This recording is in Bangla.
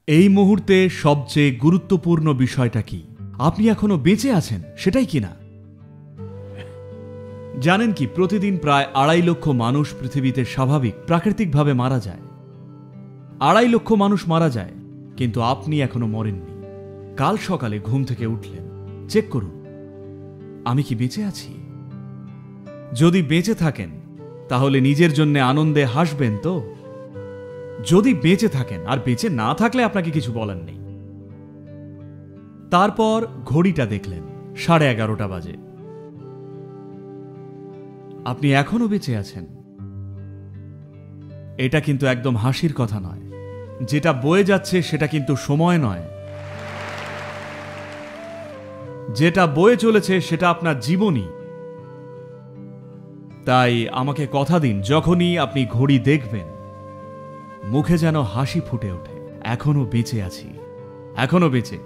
এই মুহূর্তে সবচেয়ে গুরুত্বপূর্ণ বিষয়টা কি? আপনি এখনো বেঁচে আছেন, সেটাই কিনা? জানেন কি, প্রতিদিন প্রায় 2.5 লক্ষ মানুষ পৃথিবীতে স্বাভাবিক প্রাকৃতিকভাবে মারা যায়। 2.5 লক্ষ মানুষ মারা যায়, কিন্তু আপনি এখনো মরেননি। কাল সকালে ঘুম থেকে উঠলেন, চেক করুন আমি কি বেঁচে আছি। যদি বেঁচে থাকেন তাহলে নিজের জন্য আনন্দে হাসবেন তো? যদি বেঁচে থাকেন, আর বেঁচে না থাকলে আপনাকে কিছু বলার নেই। তারপর ঘড়িটা দেখলেন, 11:30 বাজে। আপনি এখনো বেঁচে আছেন। এটা কিন্তু একদম হাসির কথা নয়। যেটা বয়ে যাচ্ছে সেটা কিন্তু সময় নয়, যেটা বয়ে চলেছে সেটা আপনার জীবনই। তাই আমাকে কথা দিন, যখনই আপনি ঘড়ি দেখবেন মুখে যেন হাসি ফুটে ওঠে। এখনো বেঁচে আছি, এখনো বেঁচে।